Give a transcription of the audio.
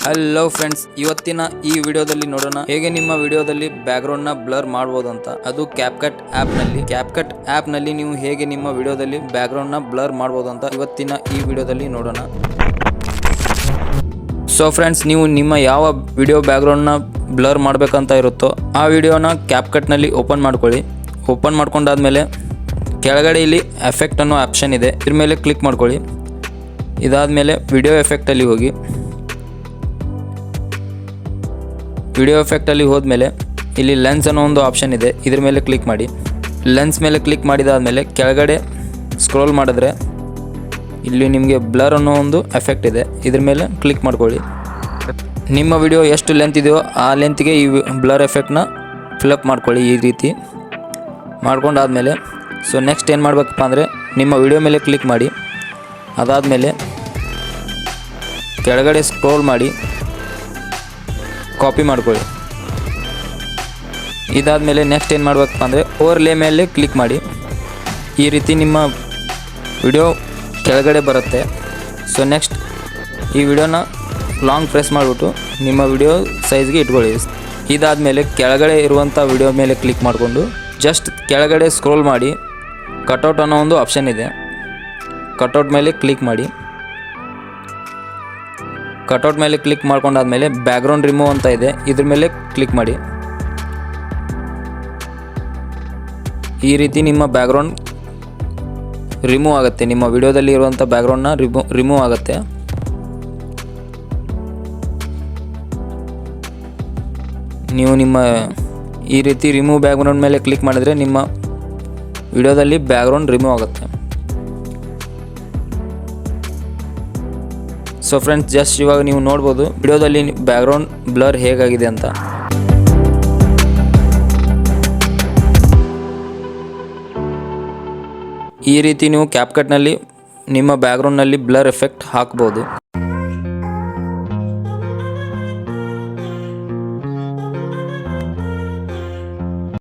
Hello friends, ಇವತ್ತಿನ ಈ ವಿಡಿಯೋದಲ್ಲಿ ನೋಡೋಣ ಹೇಗೆ ನಿಮ್ಮ ವಿಡಿಯೋದಲ್ಲಿ ಬ್ಯಾಕ್ಗ್ರೌಂಡ್ ನ ಬ್ಲರ್ ಮಾಡಬಹುದು ಅಂತ. ಅದು ಕ್ಯಾಪ್ಕಟ್ ಆಪ್ ನಲ್ಲಿ ನೀವು ಹೇಗೆ ನಿಮ್ಮ ವಿಡಿಯೋದಲ್ಲಿ ಬ್ಯಾಕ್ಗ್ರೌಂಡ್ ನ ಬ್ಲರ್ ಮಾಡಬಹುದು ಅಂತ ಇವತ್ತಿನ ಈ ವಿಡಿಯೋದಲ್ಲಿ ನೋಡೋಣ. ಸೊ ಫ್ರೆಂಡ್ಸ್, ನೀವು ನಿಮ್ಮ ಯಾವ ವಿಡಿಯೋ ಬ್ಯಾಕ್ಗ್ರೌಂಡ್ ನ ಬ್ಲರ್ ಮಾಡಬೇಕಂತ ಇರುತ್ತೋ ಆ ವಿಡಿಯೋನ ಕ್ಯಾಪ್ಕಟ್ ನಲ್ಲಿ ಓಪನ್ ಮಾಡ್ಕೊಳ್ಳಿ. ಓಪನ್ ಮಾಡ್ಕೊಂಡಾದ್ಮೇಲೆ ಕೆಳಗಡೆ ಇಲ್ಲಿ ಎಫೆಕ್ಟ್ ಅನ್ನೋ ಆಪ್ಷನ್ ಇದೆ, ಇದ್ರ ಮೇಲೆ ಕ್ಲಿಕ್ ಮಾಡ್ಕೊಳ್ಳಿ. ಇದಾದ್ಮೇಲೆ ವಿಡಿಯೋ ಎಫೆಕ್ಟ್ ಅಲ್ಲಿ ಹೋಗಿ. ವಿಡಿಯೋ ಎಫೆಕ್ಟ್ ಅಲ್ಲಿ ಹೋದ್ಮೇಲೆ ಇಲ್ಲಿ ಲೆನ್ಸ್ ಅನ್ನೋ ಒಂದು ಆಪ್ಷನ್ ಇದೆ, ಇದ್ರ ಮೇಲೆ ಕ್ಲಿಕ್ ಮಾಡಿ. ಲೆನ್ಸ್ ಮೇಲೆ ಕ್ಲಿಕ್ ಮಾಡಿದಾದ್ಮೇಲೆ ಕೆಳಗಡೆ ಸ್ಕ್ರೋಲ್ ಮಾಡಿದ್ರೆ ಇಲ್ಲಿ ನಿಮಗೆ ಬ್ಲರ್ ಅನ್ನೋ ಒಂದು ಎಫೆಕ್ಟ್ ಇದೆ, ಇದ್ರ ಮೇಲೆ ಕ್ಲಿಕ್ ಮಾಡ್ಕೊಳ್ಳಿ. ನಿಮ್ಮ ವಿಡಿಯೋ ಎಷ್ಟು ಲೆಂತ್ ಇದೆಯೋ ಆ ಲೆಂತ್ಗೆ ಈ ಬ್ಲರ್ ಎಫೆಕ್ಟ್ನ ಫಿಲಪ್ ಮಾಡ್ಕೊಳ್ಳಿ. ಈ ರೀತಿ ಮಾಡ್ಕೊಂಡಾದ್ಮೇಲೆ ಸೊ ನೆಕ್ಸ್ಟ್ ಏನು ಮಾಡಬೇಕಪ್ಪ ಅಂದರೆ ನಿಮ್ಮ ವಿಡಿಯೋ ಮೇಲೆ ಕ್ಲಿಕ್ ಮಾಡಿ. ಅದಾದಮೇಲೆ ಕೆಳಗಡೆ ಸ್ಕ್ರೋಲ್ ಮಾಡಿ ಕಾಪಿ ಮಾಡ್ಕೊಳ್ಳಿ. ಇದಾದಮೇಲೆ ನೆಕ್ಸ್ಟ್ ಏನು ಮಾಡಬೇಕಪ್ಪ ಅಂದರೆ ಓವರ್ಲೇ ಮೇಲೆ ಕ್ಲಿಕ್ ಮಾಡಿ. ಈ ರೀತಿ ನಿಮ್ಮ ವಿಡಿಯೋ ಕೆಳಗಡೆ ಬರುತ್ತೆ. ಸೊ ನೆಕ್ಸ್ಟ್ ಈ ವಿಡಿಯೋನ ಲಾಂಗ್ ಪ್ರೆಸ್ ಮಾಡಿಬಿಟ್ಟು ನಿಮ್ಮ ವಿಡಿಯೋ ಸೈಜ್ಗೆ ಇಟ್ಕೊಳ್ಳಿ. ಇದಾದಮೇಲೆ ಕೆಳಗಡೆ ಇರುವಂಥ ವಿಡಿಯೋ ಮೇಲೆ ಕ್ಲಿಕ್ ಮಾಡಿಕೊಂಡು ಜಸ್ಟ್ ಕೆಳಗಡೆ ಸ್ಕ್ರೋಲ್ ಮಾಡಿ ಕಟ್ಔಟ್ ಅನ್ನೋ ಒಂದು ಆಪ್ಷನ್ ಇದೆ, ಕಟ್ಔಟ್ ಮೇಲೆ ಕ್ಲಿಕ್ ಮಾಡಿ. ಕಟ್ಔಟ್ ಮೇಲೆ ಕ್ಲಿಕ್ ಮಾಡ್ಕೊಂಡಾದ್ಮೇಲೆ ಬ್ಯಾಕ್ಗ್ರೌಂಡ್ ರಿಮೂವ್ ಅಂತ ಇದೆ, ಇದ್ರ ಮೇಲೆ ಕ್ಲಿಕ್ ಮಾಡಿ. ಈ ರೀತಿ ನಿಮ್ಮ ಬ್ಯಾಕ್ಗ್ರೌಂಡ್ ರಿಮೂವ್ ಆಗುತ್ತೆ, ನಿಮ್ಮ ವಿಡಿಯೋದಲ್ಲಿ ಇರುವಂಥ ಬ್ಯಾಕ್ಗ್ರೌಂಡ್ನ ರಿಮೂವ್ ಆಗುತ್ತೆ. ನೀವು ನಿಮ್ಮ ಈ ರೀತಿ ರಿಮೂವ್ ಬ್ಯಾಕ್ಗ್ರೌಂಡ್ ಮೇಲೆ ಕ್ಲಿಕ್ ಮಾಡಿದರೆ ನಿಮ್ಮ ವಿಡಿಯೋದಲ್ಲಿ ಬ್ಯಾಕ್ಗ್ರೌಂಡ್ ರಿಮೂವ್ ಆಗುತ್ತೆ. ಸೊ ಫ್ರೆಂಡ್ಸ್, ಜಸ್ಟ್ ಇವಾಗ ನೀವು ನೋಡ್ಬೋದು ವಿಡಿಯೋದಲ್ಲಿ ಬ್ಯಾಕ್ಗ್ರೌಂಡ್ ಬ್ಲರ್ ಹೇಗಾಗಿದೆ ಅಂತ. ಈ ರೀತಿ ನೀವು ಕ್ಯಾಪ್ಕಟ್ನಲ್ಲಿ ನಿಮ್ಮ ಬ್ಯಾಕ್ಗ್ರೌಂಡ್ನಲ್ಲಿ ಬ್ಲರ್ ಎಫೆಕ್ಟ್ ಹಾಕ್ಬೋದು.